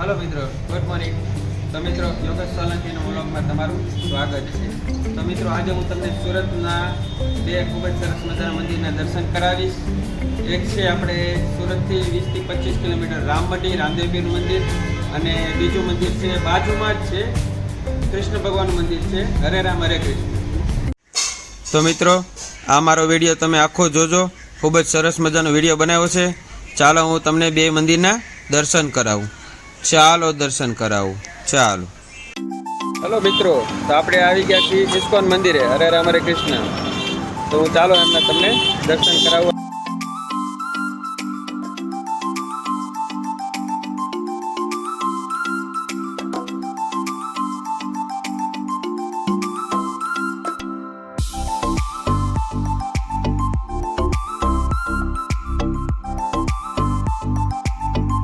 Hello मित्रों, good morning. तो मित्रों, योगेश सोलंकीના વ્લોગમાં તમારું સ્વાગત છે। તો મિત્રો, આજે હું તમને સુરતના બે ખૂબ જ સરસ મજાના મંદિરના દર્શન કરાવીશ। એક છે આપણે સુરતથી 20 થી 25 કિલોમીટર રામમઢી રામદેવપીરનું મંદિર, અને બીજું મંદિર છે બાજુમાં જ છે, કૃષ્ણ ભગવાનનું મંદિર છે, હરે રામ હરે કૃષ્ણ। તો મિત્રો, આ મારો વિડીયો તમે આખો જોજો, ખૂબ જ સરસ મજાનો વિડીયો બનાવ્યો છે। ચાલો હું તમને બે મંદિરના દર્શન કરાવું। ચાલો દર્શન કરાવું, ચાલો। હલો મિત્રો, તો આપણે આવી ગયા છીએ ઇસ્કોન મંદિરે, હરે રામ હરે કૃષ્ણ। તો હું ચાલો એમને તમને દર્શન કરાવું।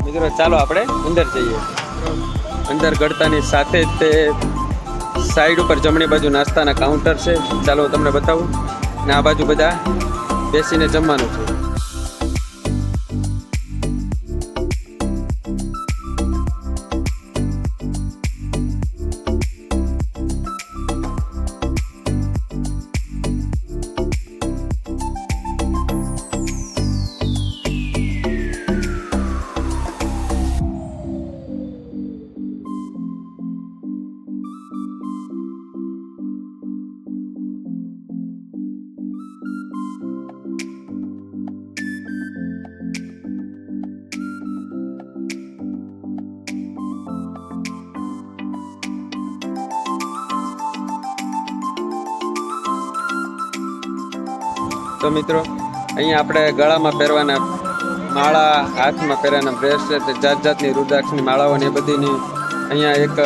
મિત્રો ચાલો આપણે અંદર જઈએ। અંદર ગળતાની સાથે જ તે સાઈડ ઉપર જમણી બાજુ નાસ્તાના કાઉન્ટર છે। ચાલો હું તમને બતાવું। ને આ બાજુ બધા બેસીને જમવાનું છે। તો મિત્રો, અહીંયા આપણે ગળામાં પહેરવાના માળા, હાથમાં પહેરવાના બ્રેસલેટ, જાત જાતની રુદ્રાક્ષની માળાઓ ને એ બધીની અહીંયા એક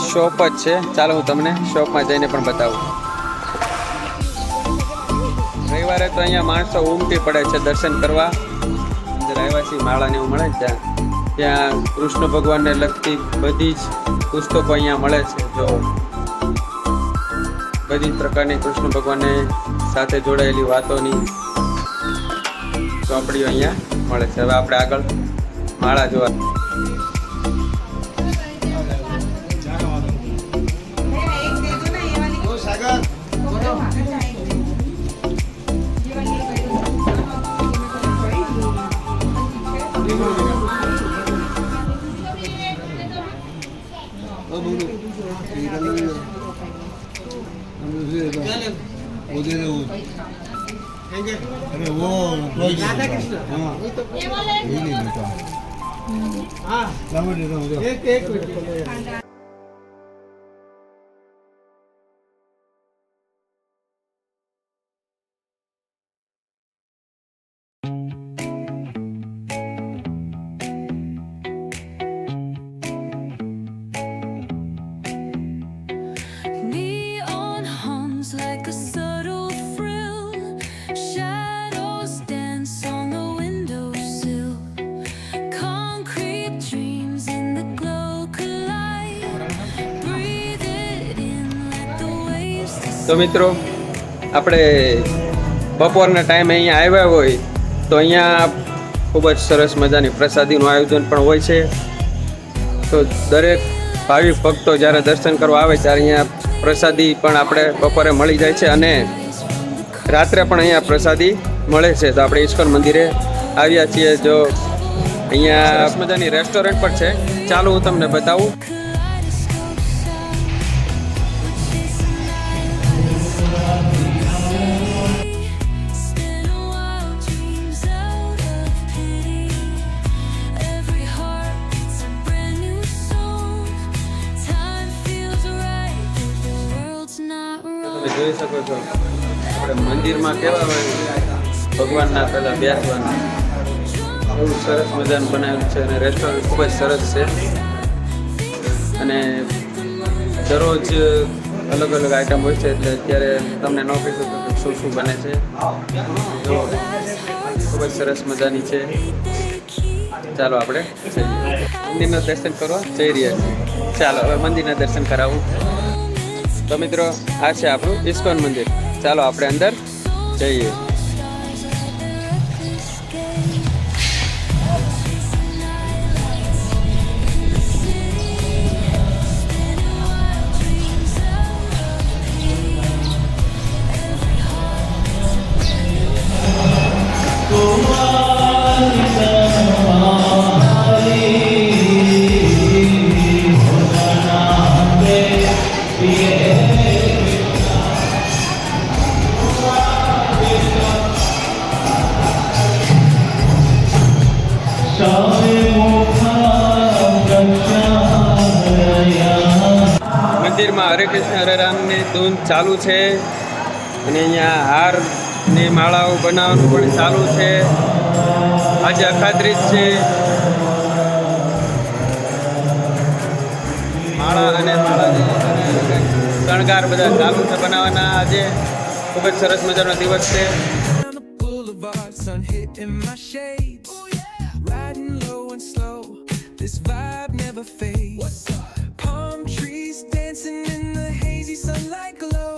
શોપ જ છે। ચાલો હું તમને શોપમાં જઈને પણ બતાવું। રવિવારે તો અહીંયા માણસો ઉમટી પડે છે દર્શન કરવા। અંદર આવ્યા છીએ, માળા ને એવું મળે ત્યાં કૃષ્ણ ભગવાનને લગતી બધી જ પુસ્તકો અહીંયા મળે છે। જો બધી જ પ્રકારની કૃષ્ણ ભગવાનને સાથે જોડાયેલી વાતોની ચોપડીઓ અહીંયા મળે છે। હવે આપણે આગળ માળા જોવા। अरे वो राधा कृष्ण हाँ ये नहीं बेटा हाँ समझ लेता हूँ एक मिनट। તો મિત્રો, આપણે બપોરના ટાઈમે અહીંયા આવ્યા હોય તો અહીંયા ખૂબ જ સરસ મજાની પ્રસાદીનું આયોજન પણ હોય છે। તો દરેક ભાવિક ભક્તો જ્યારે દર્શન કરવા આવે ત્યારે અહીંયા પ્રસાદી પણ આપણે બપોરે મળી જાય છે, અને રાત્રે પણ અહીંયા પ્રસાદી મળે છે। તો આપણે ઇસ્કોન મંદિરે આવ્યા છીએ। જો અહીંયા સરસ મજાની રેસ્ટોરન્ટ પણ છે, ચાલો હું તમને બતાવું। જોઈ શકો છો આપણે મંદિરમાં કેવા હોય ભગવાનના પહેલાં બેસવાના, એવું સરસ મજાનું બનાવેલું છે। અને રેસ્ટોરન્ટ ખૂબ જ સરસ છે, અને દરરોજ અલગ અલગ આઈટમ હોય છે, એટલે અત્યારે તમને ન કહી શકું કે શું શું બને છે। જો ખૂબ જ સરસ મજાની છે। ચાલો આપણે મંદિરના દર્શન કરવા જઈ રહ્યા છીએ। ચાલો હવે મંદિરના દર્શન કરાવું। તો મિત્રો, આ છે આપણું ઇસ્કોન મંદિર। ચાલો આપણે અંદર જઈએ। મંદિરમાં હરે કૃષ્ણ હરે રામની ધૂન ચાલુ છે અને અહીંયા હારની માળાઓ બનાવવાનું પણ ચાલુ છે. આજે અખાત્રીજ છે. માળા અને માળાની શણગાર બધા ચાલુ છે બનાવવાના. આજે ખૂબ જ સરસ મજાનો દિવસ છે. On the boulevard, sun hitting my shades. Riding low and slow, this vibe never fades. Palm trees dancing in the hazy sunlight glow.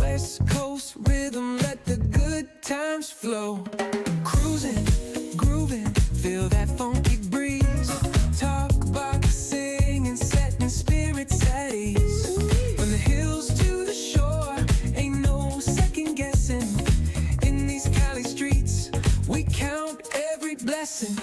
West Coast rhythm, let the good times flow. Cruising, grooving, feel that funky breeze. Talk about singing, setting spirits at ease. From the hills to the shore, ain't no second guessing. In these Cali streets, we count every blessing.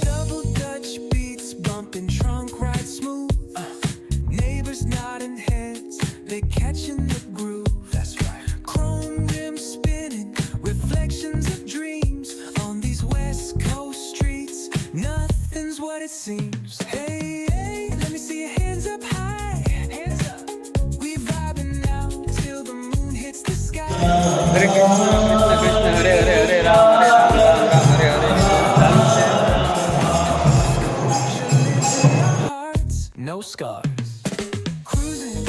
Double Dutch beats bumping, trunk ride smooth. Neighbors nodding heads, they catching the groove. That's right. Chrome rims spinning, reflections of dreams on these West Coast streets. Nothing's what it seems. Hey, hey, let me see your hands up high. Hands up. We vibing now till the moon hits the sky. હરે કૃષ્ણ કૃષ્ણ કૃષ્ણ હરે હરે હરે રામ હરે રામ રામ રામ હરે હરે ચાલુ છે. Hearts, no scars. Cruising,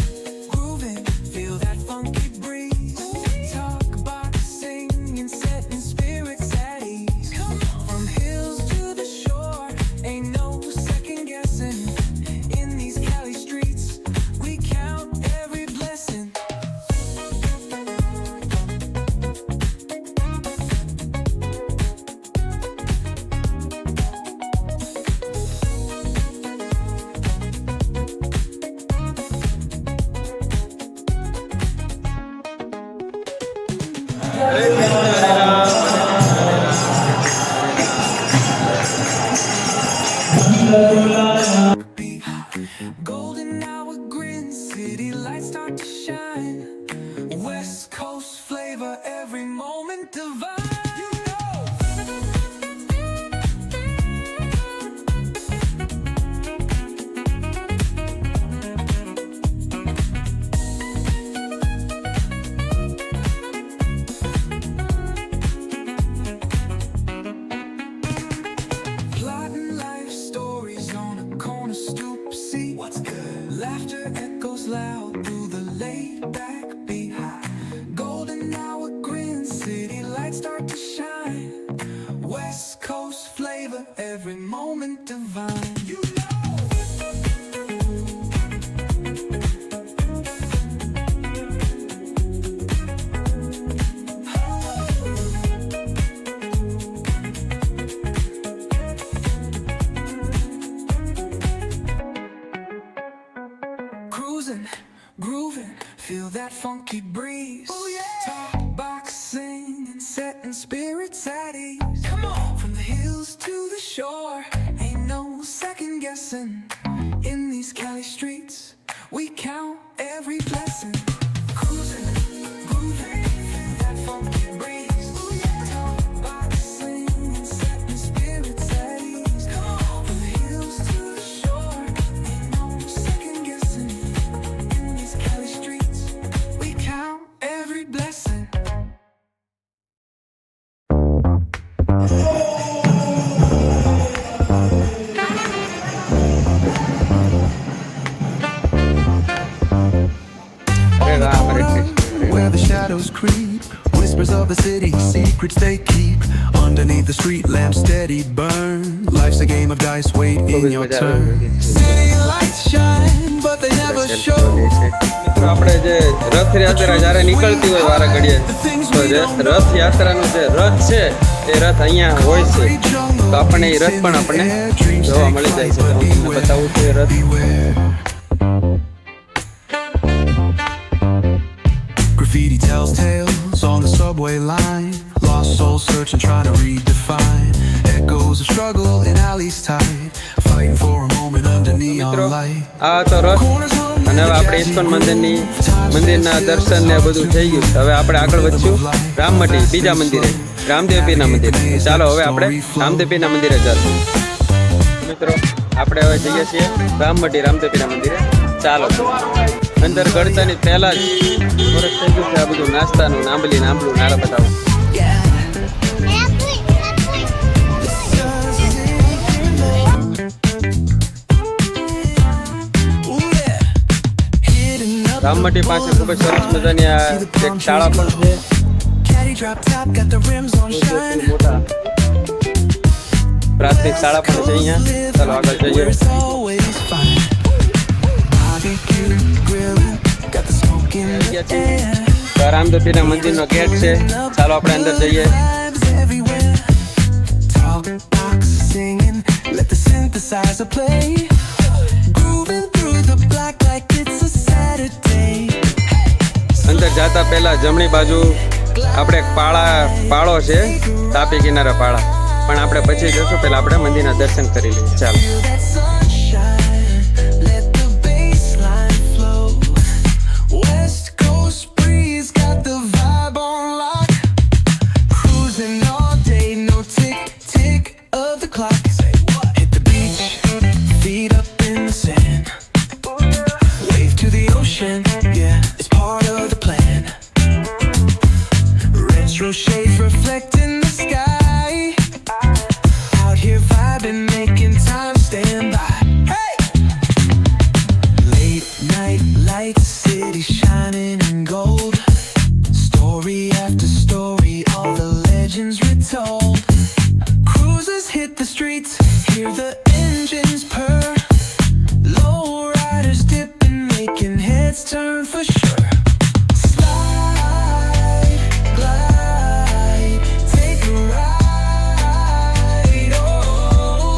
grooving, feel that funky breeze. Talk about singing, setting spirits at ease. From hills to the shore, ain't no second guessing. In these Cali streets, we count every blessing. Hare Krishna Hare Ram Golden hour grin, city lights start to shine. West Coast flavor, every moment divine. You know. Plotting life stories on a corner stoop. See what's good. Laughter echoes loud through the laid back beat. Golden hour grin, city lights start to shine. West Coast flavor, every moment divine. You know. Cruising, grooving, feel that funky breeze. Oh yeah. Talk boxing and setting spirits at ease. Come on. From the hills to the shore, ain't no second guessing. In these Cali streets, we count every blessing. Cruising, grooving, feel that funky breeze. Oh yeah. Talk boxing and setting spirits at ease. Come on. From the hills to the shore, ain't no second guessing. In these Cali streets, we count every blessing. Hare Ram Hare Krishna Hare Where the shadows creep, whispers of the city, secrets they keep. Underneath the street lamp, steady burn. Life's a game of dice, wait ખૂબ in જ your મજા turn. આવે. City lights shine, but they never show. મિત્રો આપણે જે રથયાત્રા જ્યારે નીકળતી હોય વારા ઘડીએ તો જે રથયાત્રાનો જે રથ છે એ રથ અહીંયા હોય છે તો આપણને એ રથ પણ આપણને જોવા મળી જાય છે. તો હું તમને બતાવું છું એ રથ. Graffiti tells tales on the subway line. Lost souls searching, trying to redefine. Echoes of struggle in alleys tight, fighting for a moment underneath મિત્રો neon light. આ હતો રથ અને હવે આપણે ઇસ્કોન મંદિરના દર્શન ને બધું થઈ ગયું છે. હવે આપણે આગળ વધશું રામમટી બીજા મંદિરે, રામદેવ પીરના મંદિરે. ચાલો હવે આપણે રામદેવ પીરના મંદિરે જશું. મિત્રો આપણે હવે જઈએ છીએ રામમટી રામદેવ પીરના મંદિરે. ચાલો અંદર ગળતાની પહેલા જ ફરક થઈ ગયું છે આ બધું નાસ્તાનું, આંબલી આંબલું નારા બતાવું. રામમટી પાસે ખૂબ જ સરસ મજાની આ એક શાળા પણ છે. Caddy drop top, got the rims on shine. મોટા પ્રાથમિક શાળા પણ છે અહીંયા. ચાલો આગળ જઈએ. It's always fine. Barbecue, grilling, got the smoke in the air. તો આ રામદેવ પીરના મંદિરનો ગેટ છે. ચાલો આપણે અંદર જઈએ. Vibes everywhere. Talk box singing, let the synthesizer play. Grooving through the black like it's a Saturday. અંદર જતા પહેલા જમણી બાજુ આપણે એક પાળો છે, તાપી કિનારા પાળા, પણ આપણે પછી જશું. પહેલા આપણે મંદિરના દર્શન કરી લઈએ. ચાલો. Feel that sunshine, let the bass line flow. West Coast breeze got the vibe on lock. Cruising all day, no tick tick of the clock. Hit the beach, feet up in the sand. Wave to the ocean, yeah, it's part of the plan. Retro shades reflecting the sky. Out here vibing, making time stand by. Hey! Late night lights, city shining in gold. Story after story, all the legends retold. Cruisers hit the streets, hear the engines purr. Low riders dipping, making heads turn for sure. Slide, glide, take a ride. Oh,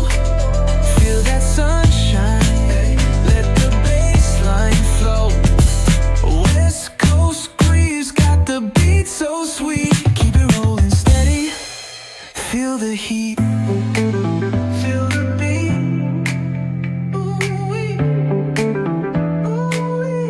feel that sunshine, let the bass line flow. West Coast breeze got the beat so sweet. Keep it rolling steady, feel the heat. Feel the beat. Ooh-wee. Ooh-wee.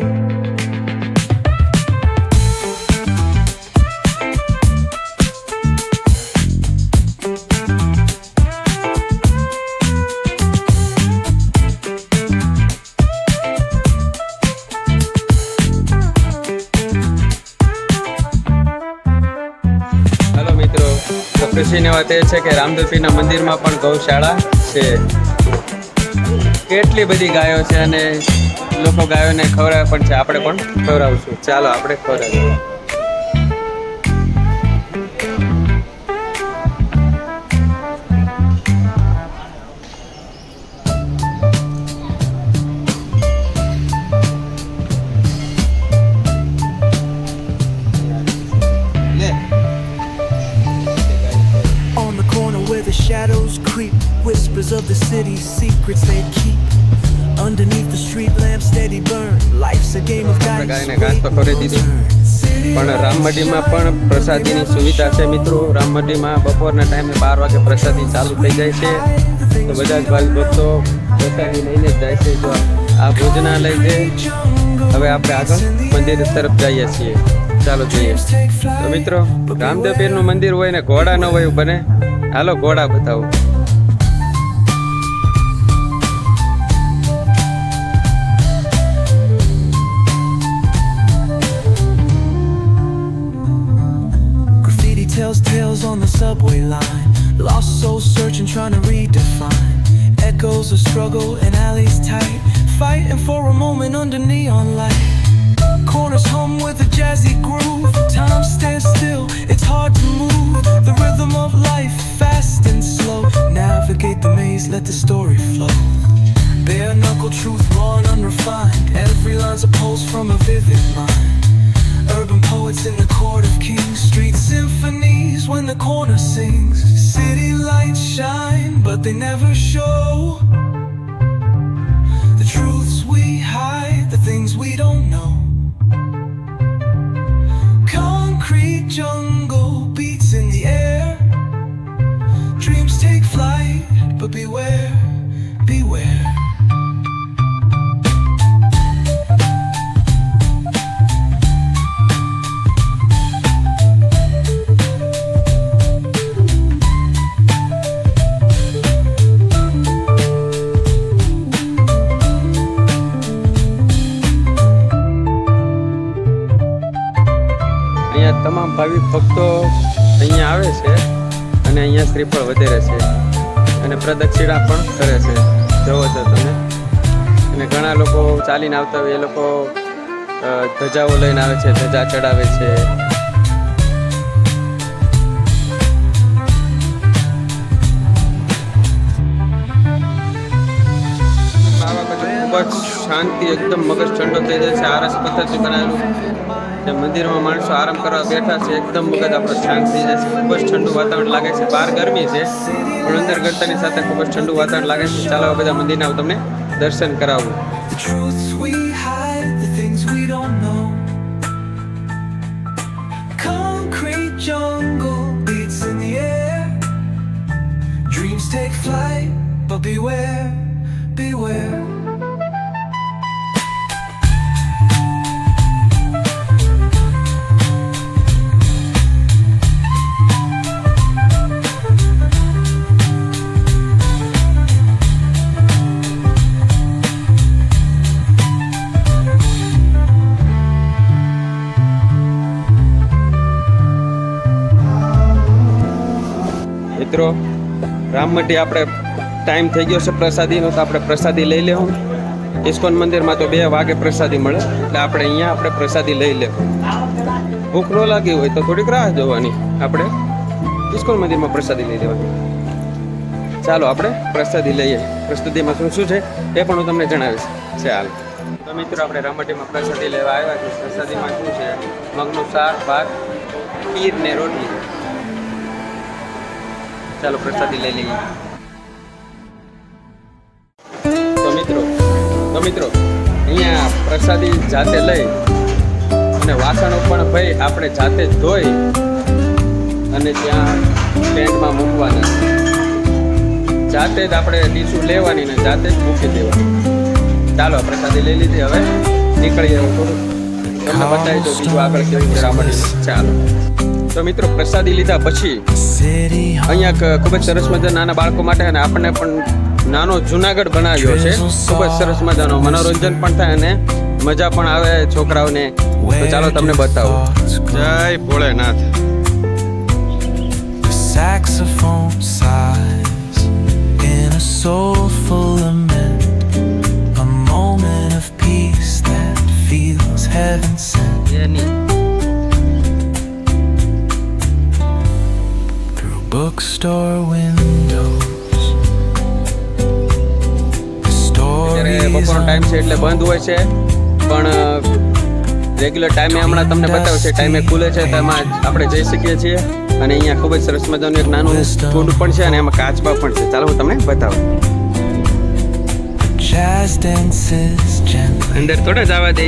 Hello મિત્રો, તો ખુશીની વાત એ છે કે રામદેવ પીરના મંદિરમાં પણ ગૌશાળા છે. કેટલી બધી ગાયો છે અને લોકો ગાયોને ખવડાવે પણ છે. આપણે પણ ખવડાવશું. ચાલો આપણે ખવડાવીએ. On the corner where the shadows creep, whispers of the city's secrets they keep. Underneath the street lamp steady burn. Life's a game of dice. ગાયને ઘાસ તો ખવડાવી દીધું. પણ રામમટીમાં પણ પ્રસાદીની સુવિધા છે મિત્રો. રામમટીમાં બપોરના ટાઈમે 12 વાગે પ્રસાદી ચાલુ થઈ જાય છે. તો બધા જ ભાઈ ભક્તો પ્રસાદી લઈને જ જાય છે. જો આ ભોજનાલય છે. હવે આપણે આગળ મંદિર તરફ જઈએ છીએ. ચાલો જોઈએ. તો મિત્રો, રામદેવ પીરનું મંદિર હોય ને ઘોડા ન હોય એવું બને. હાલો ઘોડા બતાવું. Graffiti tells tales on the subway line. Lost souls searching, trying to redefine. Echoes of struggle and alleys tight. Fighting for a moment under neon light. Corners hum with a jazzy groove. Time stands still, it's hard to move. The rhythm of life, fast and slow. Navigate the maze, let the story flow. Bare knuckle truth, raw and unrefined. Every line's a pulse from a vivid mind. Urban poets in the court of kings. Street symphonies when the corner sings. City lights shine, but they never show the truths we hide, the things we don't know. Concrete jungle beats in the air. Dreams take flight, but beware, beware. ભાવિક ભક્તો અહીંયા આવે છે અને અહીંયા શ્રીફળ વધેરે છે અને પ્રદક્ષિણા પણ કરે છે, જોવો છો તમે. અને ઘણા લોકો ચાલીને આવતા હોય એ લોકો ધજાઓ લઈને આવે છે, ધજા ચડાવે છે. ખૂબ જ શાંતિ, એકદમ મગજ ઠંડો થઈ જાય છે. આરસ પથ્થરથી બનાવેલું મંદિરમાં માણસો આરામ કરવા બેઠા છે, એકદમ મગજ આપણો શાંત થઈ જાય છે. ખૂબ જ ઠંડુ વાતાવરણ લાગે છે. બહાર ગરમી છે પણ અંદર ગરતાની સાથે ખૂબ જ ઠંડુ વાતાવરણ લાગે છે. ચાલો બધા મંદિરના હું તમને દર્શન કરાવું. The truths we hide, the things we don't know. Concrete jungle beats in the air. Dreams take flight, but beware, beware. મિત્રો રામમટી આપણે ટાઈમ થઈ ગયો છે પ્રસાદીનો, તો આપણે પ્રસાદી લઈ લેવું. ઇસ્કોન મંદિરમાં તો 2 વાગે પ્રસાદી મળે, એટલે આપણે અહીંયા આપણે પ્રસાદી લઈ લેવું. ભૂખ ન લાગી હોય તો થોડીક રાહ જોવાની, આપણે ઇસ્કોન મંદિરમાં પ્રસાદી લઈ લેવાની. ચાલો આપણે પ્રસાદી લઈએ. પ્રસાદીમાં શું શું છે એ પણ હું તમને જણાવીશ. ચાલો તો મિત્રો આપણે રામમટીમાં પ્રસાદી લેવા આવ્યા છીએ. પ્રસાદીમાં શું છે? મગનું શાક, ભાત, ખીર ને રોટલી. ચાલો પ્રસાદી લઈ લઈએ. તો મિત્રો અહીંયા પ્રસાદી જાતે લઈ અને વાસણો પણ ભાઈ આપણે જાતે જ ધોઈ અને ત્યાં સ્ટેન્ડમાં મૂકવાના. જાતે જ આપણે ડીશું લેવાની ને જાતે જ મૂકી દેવાની. ચાલો પ્રસાદી લઈ લીધી, હવે નીકળીએ. થોડું તમને બતાવી દો બીજું આગળ કેવું છે રામમટીમાં. ચાલો તો મિત્રો પ્રસાદી લીધા પછી અહીંયા ખૂબ જ સરસ મજા નાના બાળકો માટે અને આપણને પણ નાનો જુનાગઢ બનાવ્યો છે. ખૂબ જ સરસ મજાનો મનોરંજન પણ થાય અને મજા પણ આવે છોકરાઓને. તો ચાલો તમને બતાવો. જય Bholenath. Saxophone sighs in a soulful lament, a moment of peace that feels heaven sent. Bookstore windows. બપોરનો ટાઈમ છે એટલે બંધ હોય છે, પણ રેગ્યુલર ટાઈમે હમણાં તમને બતાવ્યું છે ટાઈમે ખુલે છે, તેમાં આપણે જઈ શકીએ છીએ. અને અહીંયા ખૂબ જ સરસ મજાનું એક નાનું કુંડ પણ છે અને એમાં કાચબા પણ છે. ચાલો હું તમને બતાવું. અંદર થોડા જવા દે,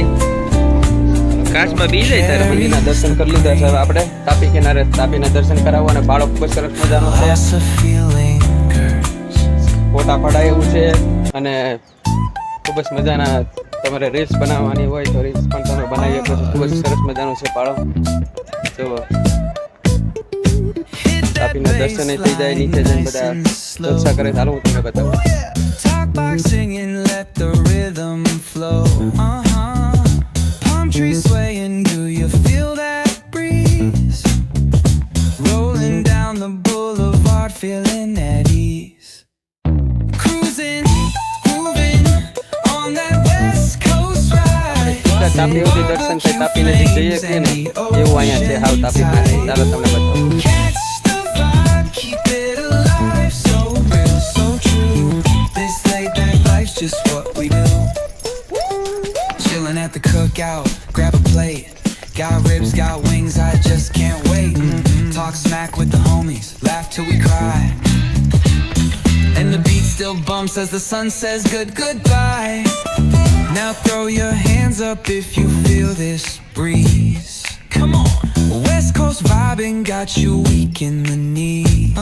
કાચમાં બી જાય ત્યારે મંદિરના દર્શન કરી લીધા છે. હવે આપણે તાપી કિનારે તાપીના દર્શન કરાવવા અને બાળક ખૂબ જ સરસ મજાનો છે. ફોટા પડાય એવું છે અને ખૂબ જ મજાના તમારે રીલ્સ બનાવવાની હોય તો રીલ્સ પણ તમે બનાવી શકો છો. ખૂબ જ સરસ મજાનું છે પાળો. જુઓ તાપીના દર્શન થઈ જાય, નીચે જઈને બધા જલસા કરે. ચાલો હું તમને બતાવું. Trees swaying, do you feel that breeze? Rolling down the boulevard, feeling at ease. Cruising, moving on that west coast ride. Tapi સુધી દર્શન થઈ, તાપી નજીક જઈએ છીએ ને એવું અહીંયા છે હાવ તાપી પાસે. ચાલો તમને બતાવું. Catch the vibe, keep it alive, so real, so true. This late night life's just what we do. Chilling at the cookout, grab a plate. Got ribs, got wings, I just can't wait. Talk smack with the homies, laugh till we cry. And the beat still bumps as the sun says goodbye. Now throw your hands up if you feel this breeze. Come on. West Coast vibing got you weak in the knees.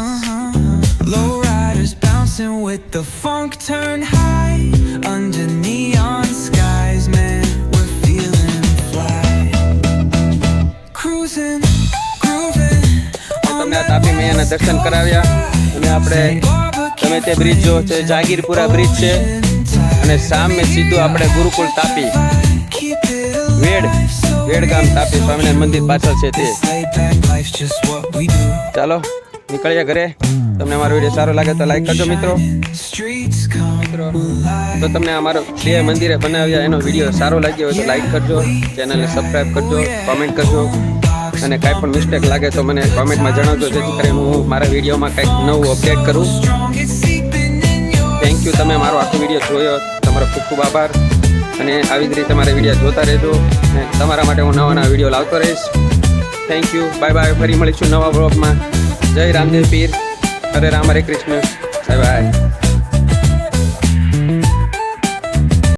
Low riders bouncing with the funk turn high. Under neon skies, man, we're feeling fly. Cruising, grooving on તમને તાપી મૈયાના દર્શન કરાવ્યા અને આપણે તમે તે bridge જો છે જાગીરપુરા bridge છે અને સામે સીધું આપણે ગુરુકુળ તાપી બેડગામ તાપી સ્વામિનારાયણ મંદિર પાછળ છે તે. This laid back life's just what we do. ચાલો નીકળીએ ઘરે. તમને અમારો વિડીયો સારો લાગે તો લાઈક કરજો મિત્રો. Streets come મિત્રો તો તમને અમારો બે મંદિરે બનાવ્યા એનો વિડીયો સારો લાગ્યો હોય તો લાઈક કરજો, ચેનલને સબસ્ક્રાઈબ કરજો, કોમેન્ટ કરજો અને કાંઈ પણ મિસ્ટેક લાગે તો મને કોમેન્ટમાં જણાવજો જેથી કરીને હું મારા વિડીયોમાં કંઈક નવું અપડેટ કરું. strong, it's seeping in your thank you, તમે મારો આખો વિડીયો જોયો, તમારો ખૂબ ખૂબ આભાર. અને આવી જ રીતે મારા વિડીયો જોતા રહેજો અને તમારા માટે હું નવા નવા વિડીયો લાવતો રહીશ. Thank you, bye bye. ફરી મળીશું નવા બ્લોગમાં. જય રામદેવ પીર, હરે રામ, હરે કૃષ્ણ, બાય બાય.